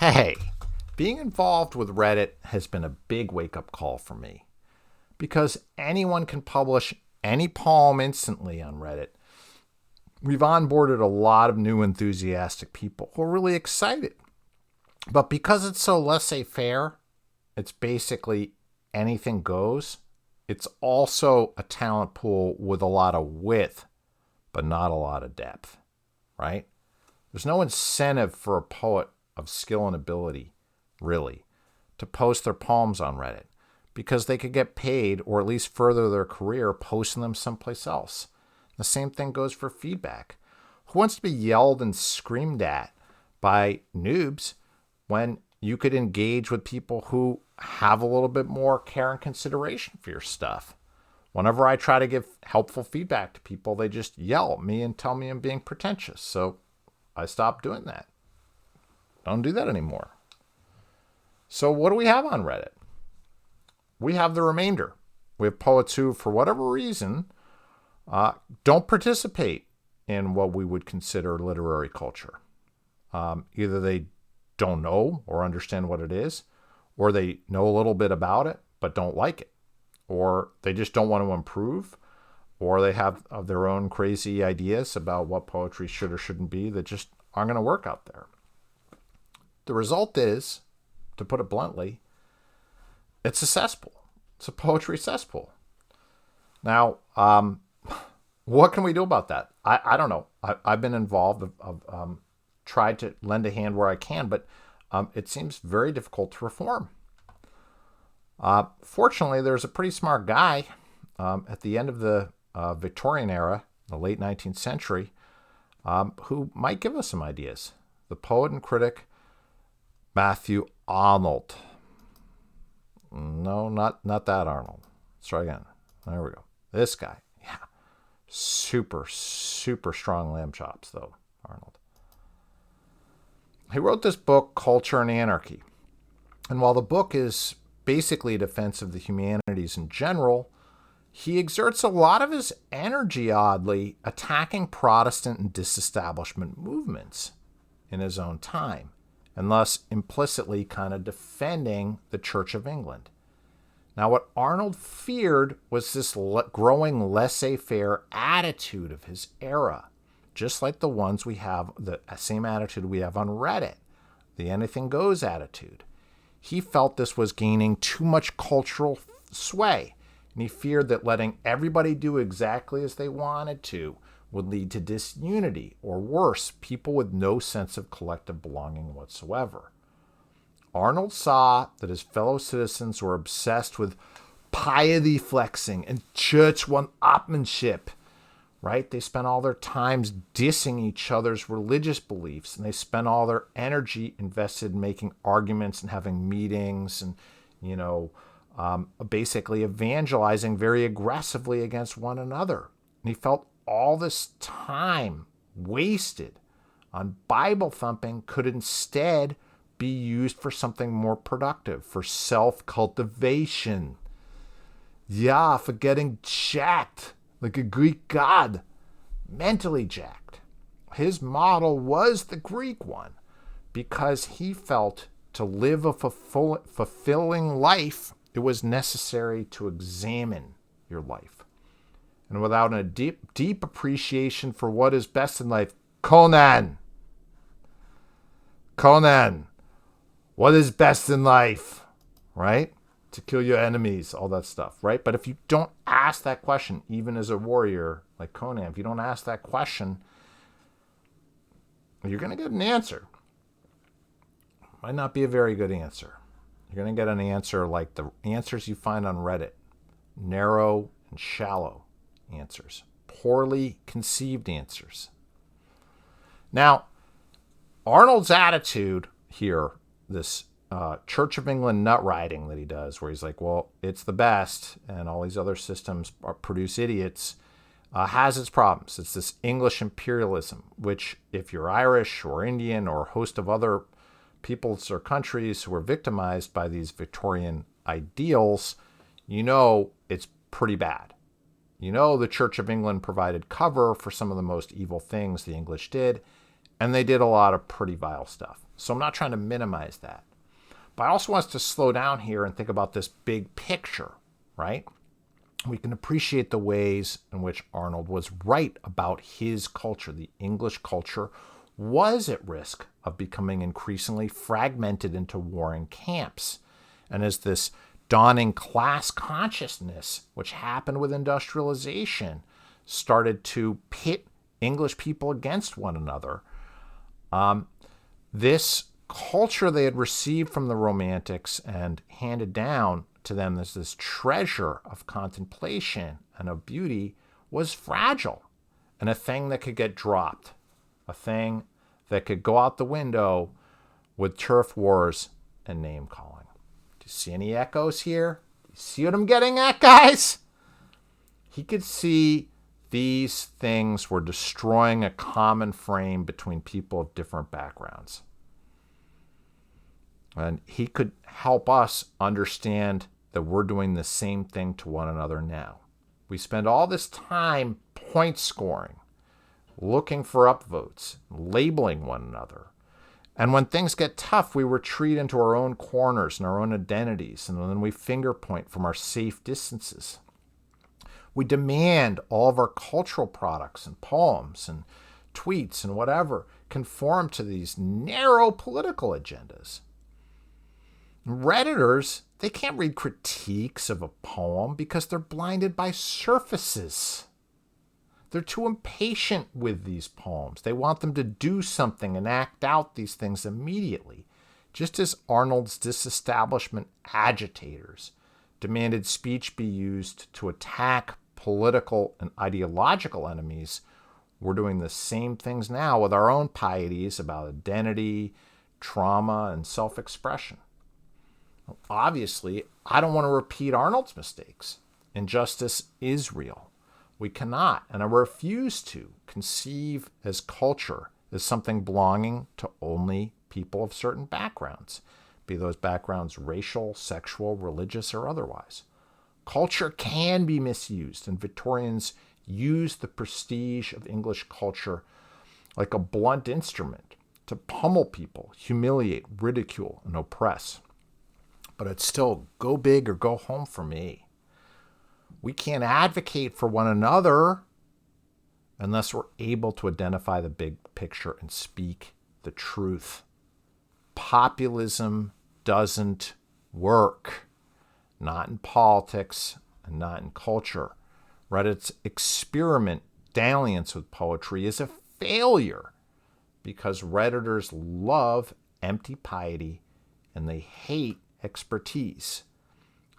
Hey, being involved with Reddit has been a big wake-up call for me because anyone can publish any poem instantly on Reddit. We've onboarded a lot of new enthusiastic people who are really excited. But because it's so laissez-faire, it's basically anything goes. It's also a talent pool with a lot of width, but not a lot of depth, right? There's no incentive for a poet of skill and ability, really, to post their poems on Reddit because they could get paid or at least further their career posting them someplace else. The same thing goes for feedback. Who wants to be yelled and screamed at by noobs when you could engage with people who have a little bit more care and consideration for your stuff? Whenever I try to give helpful feedback to people, they just yell at me and tell me I'm being pretentious. So I stopped doing that. Don't do that anymore. So what do we have on Reddit? We have the remainder. We have poets who, for whatever reason, don't participate in what we would consider literary culture. Either they don't know or understand what it is, or they know a little bit about it but don't like it, or they just don't want to improve, or they have their own crazy ideas about what poetry should or shouldn't be that just aren't going to work out there. The result is, to put it bluntly, it's a cesspool. It's a poetry cesspool. Now, what can we do about that? I don't know. I've been involved. I've tried to lend a hand where I can, but it seems very difficult to reform. Fortunately, there's a pretty smart guy at the end of the Victorian era, the late 19th century, who might give us some ideas. The poet and critic Matthew Arnold. No, not that Arnold. Let's try again. There we go. This guy. Yeah. Super strong lamb chops, though, Arnold. He wrote this book, Culture and Anarchy. And while the book is basically a defense of the humanities in general, he exerts a lot of his energy, oddly, attacking Protestant and disestablishment movements in his own time, and thus implicitly kind of defending the Church of England. Now, what Arnold feared was this growing laissez-faire attitude of his era, just like the ones we have, the same attitude we have on Reddit, the anything goes attitude. He felt this was gaining too much cultural sway, and he feared that letting everybody do exactly as they wanted to would lead to disunity, or worse, people with no sense of collective belonging whatsoever. Arnold saw that his fellow citizens were obsessed with piety flexing and church one-upmanship, right? They spent all their times dissing each other's religious beliefs, and they spent all their energy invested in making arguments and having meetings and, basically evangelizing very aggressively against one another. And he felt all this time wasted on Bible thumping could instead be used for something more productive, for self-cultivation. Yeah, for getting jacked like a Greek god, mentally jacked. His model was the Greek one because he felt to live a fulfilling life, it was necessary to examine your life. And without a deep appreciation for what is best in life, Conan, what is best in life, right? To kill your enemies, all that stuff, right? But if you don't ask that question, even as a warrior like Conan, if you don't ask that question, you're going to get an answer. Might not be a very good answer. You're going to get an answer like the answers you find on Reddit, narrow and shallow answers, poorly conceived answers. Now, Arnold's attitude here, this Church of England nut riding that he does, where he's like, well, it's the best and all these other systems produce idiots, has its problems. It's this English imperialism, which if you're Irish or Indian or a host of other peoples or countries who were victimized by these Victorian ideals, it's pretty bad. The Church of England provided cover for some of the most evil things the English did, And they did a lot of pretty vile stuff. So I'm not trying to minimize that. But I also want us to slow down here and think about this big picture, right? We can appreciate the ways in which Arnold was right about his culture. The English culture was at risk of becoming increasingly fragmented into warring camps. And as this dawning class consciousness, which happened with industrialization, started to pit English people against one another, this culture they had received from the Romantics and handed down to them as this treasure of contemplation and of beauty was fragile and a thing that could get dropped, a thing that could go out the window with turf wars and name calling. Do you see any echoes here? Do you see what I'm getting at, guys? He could see these things were destroying a common frame between people of different backgrounds. And he could help us understand that we're doing the same thing to one another now. We spend all this time point scoring, looking for upvotes, labeling one another. And when things get tough, we retreat into our own corners and our own identities, and then we finger point from our safe distances. We demand all of our cultural products and poems and tweets and whatever conform to these narrow political agendas. Redditors, they can't read critiques of a poem because they're blinded by surfaces. They're too impatient with these poems. They want them to do something and act out these things immediately, just as Arnold's disestablishment agitators demanded speech be used to attack political and ideological enemies. We're doing the same things now with our own pieties about identity, trauma, and self-expression. Obviously, I don't want to repeat Arnold's mistakes. Injustice is real. We cannot, and I refuse to, conceive as culture as something belonging to only people of certain backgrounds, be those backgrounds racial, sexual, religious, or otherwise. Culture can be misused, and Victorians used the prestige of English culture like a blunt instrument to pummel people, humiliate, ridicule, and oppress. But it's still go big or go home for me. We can't advocate for one another unless we're able to identify the big picture and speak the truth. Populism doesn't work. Not in politics and not in culture. Reddit's experiment dalliance with poetry is a failure because Redditors love empty piety and they hate expertise.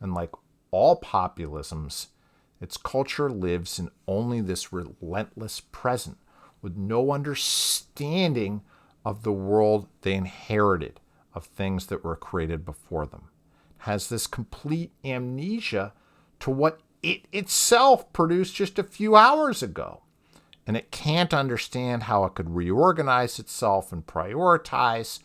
And like all populisms, its culture lives in only this relentless present with no understanding of the world they inherited, of things that were created before them. It has this complete amnesia to what it itself produced just a few hours ago. And it can't understand how it could reorganize itself and prioritize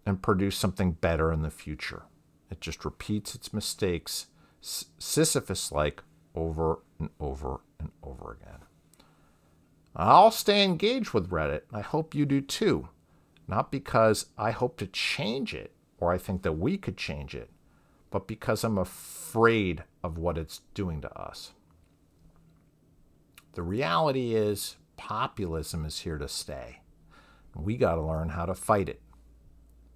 and produce something better in the future. It just repeats its mistakes, Sisyphus-like, over and over and over again. I'll stay engaged with Reddit. I hope you do too. Not because I hope to change it or I think that we could change it, but because I'm afraid of what it's doing to us. The reality is populism is here to stay. We got to learn how to fight it.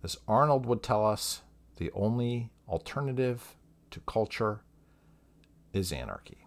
As Arnold would tell us, the only alternative to culture is anarchy.